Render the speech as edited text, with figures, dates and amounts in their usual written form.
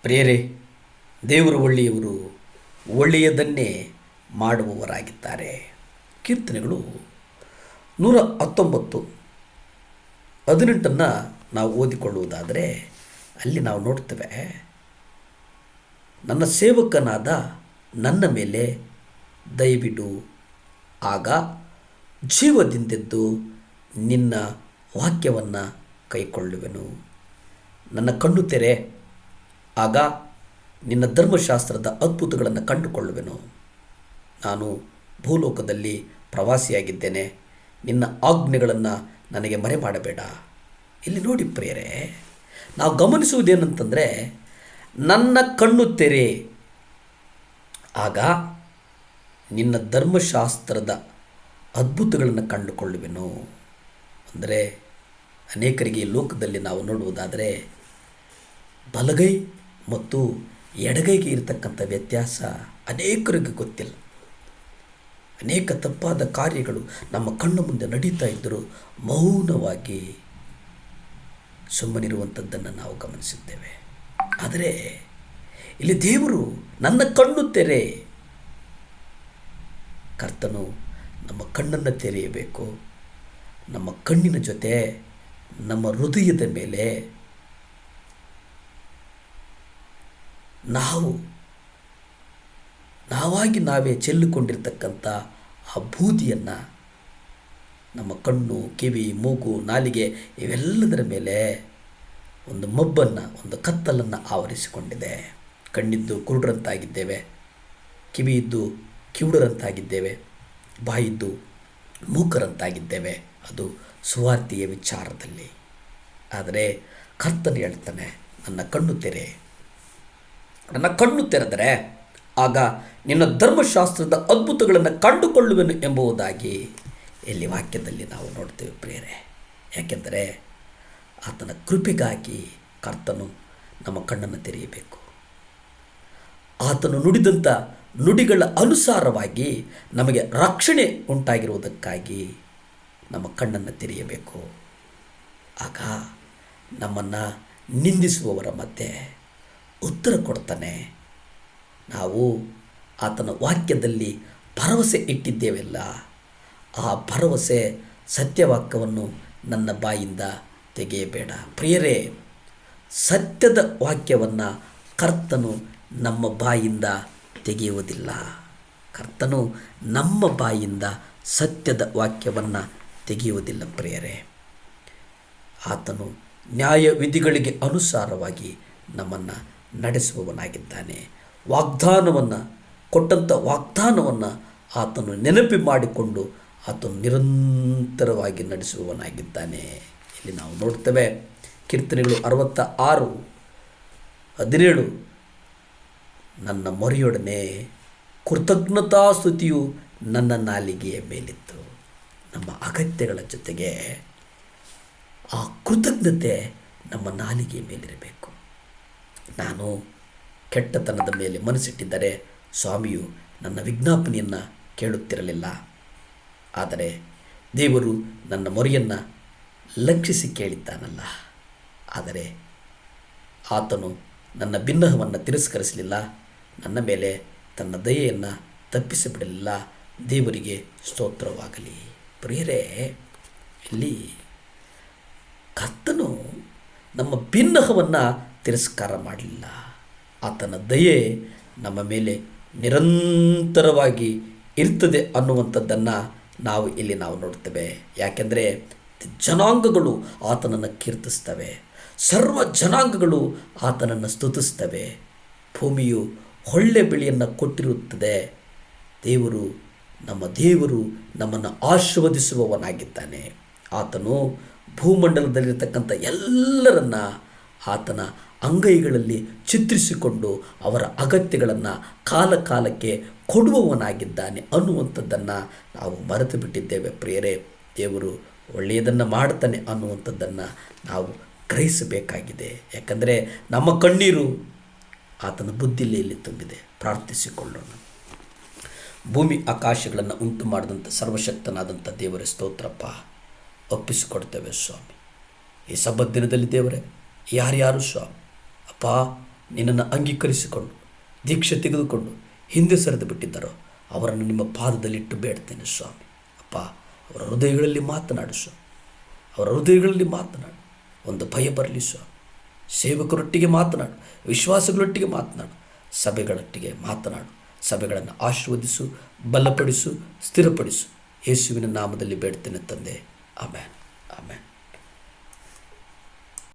ಪ್ರಿಯರೇ, ದೇವರು ಒಳ್ಳೆಯವರು, ಒಳ್ಳೆಯದನ್ನೇ ಮಾಡುವವರಾಗಿದ್ದಾರೆ. ಕೀರ್ತನೆಗಳು 119:18 ನಾವು ಓದಿಕೊಳ್ಳುವುದಾದರೆ ಅಲ್ಲಿ ನಾವು ನೋಡ್ತೇವೆ, ನನ್ನ ಸೇವಕನಾದ ನನ್ನ ಮೇಲೆ ದಯವಿಡು, ಆಗ ಜೀವದಿಂದೆದ್ದು ನಿನ್ನ ವಾಕ್ಯವನ್ನು ಕೈಕೊಳ್ಳುವೆನು. ನನ್ನ ಕಣ್ಣು ತೆರೆ, ಆಗ ನಿನ್ನ ಧರ್ಮಶಾಸ್ತ್ರದ ಅದ್ಭುತಗಳನ್ನು ಕಂಡುಕೊಳ್ಳುವೆನು. ನಾನು ಭೂಲೋಕದಲ್ಲಿ ಪ್ರವಾಸಿಯಾಗಿದ್ದೇನೆ, ನಿನ್ನ ಆಜ್ಞೆಗಳನ್ನು ನನಗೆ ಮರೆ ಮಾಡಬೇಡ. ಇಲ್ಲಿ ನೋಡಿ ಪ್ರಿಯರೇ, ನಾವು ಗಮನಿಸುವುದೇನಂತಂದರೆ, ನನ್ನ ಕಣ್ಣು ತೆರೆ, ಆಗ ನಿನ್ನ ಧರ್ಮಶಾಸ್ತ್ರದ ಅದ್ಭುತಗಳನ್ನು ಕಂಡುಕೊಳ್ಳುವೆನು. ಅಂದರೆ ಅನೇಕರಿಗೆ ಈ ಲೋಕದಲ್ಲಿ ನಾವು ನೋಡುವುದಾದರೆ ಬಲಗೈ ಮತ್ತು ಎಡಗೈಗೆ ಇರತಕ್ಕಂಥ ವ್ಯತ್ಯಾಸ ಅನೇಕರಿಗೆ ಗೊತ್ತಿಲ್ಲ. ಅನೇಕ ತಪ್ಪಾದ ಕಾರ್ಯಗಳು ನಮ್ಮ ಕಣ್ಣು ಮುಂದೆ ನಡೀತಾ ಇದ್ದರೂ ಮೌನವಾಗಿ ಸುಮ್ಮನಿರುವಂಥದ್ದನ್ನು ನಾವು ಗಮನಿಸಿದ್ದೇವೆ. ಆದರೆ ಇಲ್ಲಿ ದೇವರು ನನ್ನ ಕಣ್ಣು ತೆರೆ, ಕರ್ತನು ನಮ್ಮ ಕಣ್ಣನ್ನು ತೆರೆಯಬೇಕು. ನಮ್ಮ ಕಣ್ಣಿನ ಜೊತೆ ನಮ್ಮ ಹೃದಯದ ಮೇಲೆ ನಾವಾಗಿ ನಾವೇ ಚೆಲ್ಲಿಕೊಂಡಿರ್ತಕ್ಕಂಥ ಆ ಬೂದಿಯನ್ನು ನಮ್ಮ ಕಣ್ಣು, ಕಿವಿ, ಮೂಗು, ನಾಲಿಗೆ ಇವೆಲ್ಲದರ ಮೇಲೆ ಒಂದು ಮಬ್ಬನ್ನು, ಒಂದು ಕತ್ತಲನ್ನು ಆವರಿಸಿಕೊಂಡಿದೆ. ಕಣ್ಣಿದ್ದು ಕುರುಡರಂತಾಗಿದ್ದೇವೆ, ಕಿವಿಯಿದ್ದು ಕಿವುಡರಂತಾಗಿದ್ದೇವೆ, ಬಾಯಿದ್ದು ಮೂಕರಂತಾಗಿದ್ದೇವೆ. ಅದು ಸುವಾರ್ತೆಯ ವಿಚಾರದಲ್ಲಿ. ಆದರೆ ಕರ್ತನು ಹೇಳ್ತಾನೆ, ನನ್ನ ಕಣ್ಣು ತೆರೆ. ನನ್ನ ಕಣ್ಣು ತೆರೆದರೆ ಆಗ ನಿನ್ನ ಧರ್ಮಶಾಸ್ತ್ರದ ಅದ್ಭುತಗಳನ್ನು ಕಂಡುಕೊಳ್ಳುವೆನು ಎಂಬುದಾಗಿ ಇಲ್ಲಿ ವಾಕ್ಯದಲ್ಲಿ ನಾವು ನೋಡ್ತೇವೆ ಪ್ರಿಯರೇ. ಯಾಕೆಂದರೆ ಆತನ ಕೃಪೆಗಾಗಿ ಕರ್ತನು ನಮ್ಮ ಕಣ್ಣನ್ನು ತೆರೆಯಬೇಕು. ಆತನು ನುಡಿದಂಥ ನುಡಿಗಳ ಅನುಸಾರವಾಗಿ ನಮಗೆ ರಕ್ಷಣೆ ಉಂಟಾಗಿರುವುದಕ್ಕಾಗಿ ನಮ್ಮ ಕಣ್ಣನ್ನು ತೆರೆಯಬೇಕು. ಆಗ ನಮ್ಮನ್ನು ನಿಂದಿಸುವವರ ಮಧ್ಯೆ ಉತ್ತರ ಕೊಡ್ತಾನೆ. ನಾವು ಆತನ ವಾಕ್ಯದಲ್ಲಿ ಭರವಸೆ ಇಟ್ಟಿದ್ದೇವೆಲ್ಲ, ಆ ಭರವಸೆ ಸತ್ಯವಾಕ್ಯವನ್ನು ನನ್ನ ಬಾಯಿಂದ ತೆಗೆಯಬೇಡ. ಪ್ರಿಯರೇ, ಸತ್ಯದ ವಾಕ್ಯವನ್ನು ಕರ್ತನು ನಮ್ಮ ಬಾಯಿಂದ ತೆಗೆಯುವುದಿಲ್ಲ. ಕರ್ತನು ನಮ್ಮ ಬಾಯಿಂದ ಸತ್ಯದ ವಾಕ್ಯವನ್ನು ತೆಗೆಯುವುದಿಲ್ಲ ಪ್ರಿಯರೇ. ಆತನು ನ್ಯಾಯ ವಿಧಿಗಳಿಗೆ ಅನುಸಾರವಾಗಿ ನಮ್ಮನ್ನು ನಡೆಸುವವನಾಗಿದ್ದಾನೆ. ವಾಗ್ದಾನವನ್ನು ಕೊಟ್ಟಂಥ ವಾಗ್ದಾನವನ್ನು ಆತನು ನೆನಪು ಮಾಡಿಕೊಂಡು ಆತನು ನಿರಂತರವಾಗಿ ನಡೆಸುವವನಾಗಿದ್ದಾನೆ. ಇಲ್ಲಿ ನಾವು ನೋಡ್ತೇವೆ, ಕೀರ್ತನೆಗಳು 66:17, ನನ್ನ ಮೊರೆಯೊಡನೆ ಕೃತಜ್ಞತಾಸ್ತುತಿಯು ನನ್ನ ನಾಲಿಗೆಯ ಮೇಲಿತ್ತು. ನಮ್ಮ ಅಗತ್ಯಗಳ ಜೊತೆಗೆ ಆ ಕೃತಜ್ಞತೆ ನಮ್ಮ ನಾಲಿಗೆಯ ಮೇಲಿರಬೇಕು. ನಾನು ಕೆಟ್ಟತನದ ಮೇಲೆ ಮನಸ್ಸಿಟ್ಟಿದ್ದರೆ ಸ್ವಾಮಿಯು ನನ್ನ ವಿಜ್ಞಾಪನೆಯನ್ನು ಕೇಳುತ್ತಿರಲಿಲ್ಲ. ಆದರೆ ದೇವರು ನನ್ನ ಮೊರೆಯನ್ನು ಲಕ್ಷಿಸಿ ಕೇಳಿದ್ದಾನಲ್ಲ. ಆದರೆ ಆತನು ನನ್ನ ಬಿನ್ನಹವನ್ನು ತಿರಸ್ಕರಿಸಲಿಲ್ಲ, ನನ್ನ ಮೇಲೆ ತನ್ನ ದಯೆಯನ್ನು ತಪ್ಪಿಸಿಬಿಡಲಿಲ್ಲ. ದೇವರಿಗೆ ಸ್ತೋತ್ರವಾಗಲಿ. ಪ್ರಿಯರೇ, ಇಲ್ಲಿ ಕರ್ತನು ನಮ್ಮ ಬಿನ್ನಹವನ್ನು ತಿರಸ್ಕಾರ ಮಾಡಲಿಲ್ಲ. ಆತನ ದಯೆ ನಮ್ಮ ಮೇಲೆ ನಿರಂತರವಾಗಿ ಇರ್ತದೆ ಅನ್ನುವಂಥದ್ದನ್ನು ನಾವು ಇಲ್ಲಿ ನೋಡ್ತೇವೆ. ಯಾಕೆಂದರೆ ಜನಾಂಗಗಳು ಆತನನ್ನು ಕೀರ್ತಿಸ್ತವೆ, ಸರ್ವ ಜನಾಂಗಗಳು ಆತನನ್ನು ಸ್ತುತಿಸ್ತವೆ. ಭೂಮಿಯು ಹೊಳ್ಳೆ ಬೆಳೆಯನ್ನು ಕೊಟ್ಟಿರುತ್ತದೆ. ದೇವರು ನಮ್ಮನ್ನು ಆಶೀರ್ವದಿಸುವವನಾಗಿದ್ದಾನೆ. ಆತನು ಭೂಮಂಡಲದಲ್ಲಿರ್ತಕ್ಕಂಥ ಎಲ್ಲರನ್ನ ಆತನ ಅಂಗೈಗಳಲ್ಲಿ ಚಿತ್ರಿಸಿಕೊಂಡು ಅವರ ಅಗತ್ಯಗಳನ್ನು ಕಾಲಕ್ಕೆ ಕೊಡುವವನಾಗಿದ್ದಾನೆ ಅನ್ನುವಂಥದ್ದನ್ನು ನಾವು ಮರೆತು ಬಿಟ್ಟಿದ್ದೇವೆ ಪ್ರಿಯರೇ. ದೇವರು ಒಳ್ಳೆಯದನ್ನು ಮಾಡ್ತಾನೆ ಅನ್ನುವಂಥದ್ದನ್ನು ನಾವು ಗ್ರಹಿಸಬೇಕಾಗಿದೆ. ಯಾಕಂದರೆ ನಮ್ಮ ಕಣ್ಣೀರು ಆತನ ಬುದ್ಧಿಲೆಯಲ್ಲಿ ತುಂಬಿದೆ. ಪ್ರಾರ್ಥಿಸಿಕೊಳ್ಳೋಣ. ಭೂಮಿ ಆಕಾಶಗಳನ್ನು ಉಂಟು ಮಾಡಿದಂಥ ಸರ್ವಶಕ್ತನಾದಂಥ ದೇವರೇ ಸ್ತೋತ್ರಪ್ಪ, ಒಪ್ಪಿಸಿಕೊಡ್ತೇವೆ ಸ್ವಾಮಿ. ಈ ಸಬ್ಬತ್ ದಿನದಲ್ಲಿ ದೇವರೇ, ಯಾರ್ಯಾರು ಸ್ವಾಮಿ ಅಪ್ಪ ನಿನ್ನನ್ನು ಅಂಗೀಕರಿಸಿಕೊಂಡು ದೀಕ್ಷೆ ತೆಗೆದುಕೊಂಡು ಹಿಂದೆ ಸರಿದು ಬಿಟ್ಟಿದ್ದಾರೋ ಅವರನ್ನು ನಿಮ್ಮ ಪಾದದಲ್ಲಿಟ್ಟು ಬೇಡ್ತೇನೆ ಸ್ವಾಮಿ. ಅಪ್ಪ, ಅವರ ಹೃದಯಗಳಲ್ಲಿ ಮಾತನಾಡು ಸ್ವಾಮಿ, ಅವರ ಹೃದಯಗಳಲ್ಲಿ ಮಾತನಾಡು. ಒಂದು ಭಯ ಬರಲಿ ಸ್ವಾಮಿ. ಸೇವಕರೊಟ್ಟಿಗೆ ಮಾತನಾಡು, ವಿಶ್ವಾಸಗಳೊಟ್ಟಿಗೆ ಮಾತನಾಡು, ಸಭೆಗಳೊಟ್ಟಿಗೆ ಮಾತನಾಡು. ಸಭೆಗಳನ್ನು ಆಶೀರ್ವದಿಸು, ಬಲಪಡಿಸು, ಸ್ಥಿರಪಡಿಸು. ಯೇಸುವಿನ ನಾಮದಲ್ಲಿ ಬೇಡ್ತೇನೆ ತಂದೆ. Amen, amen.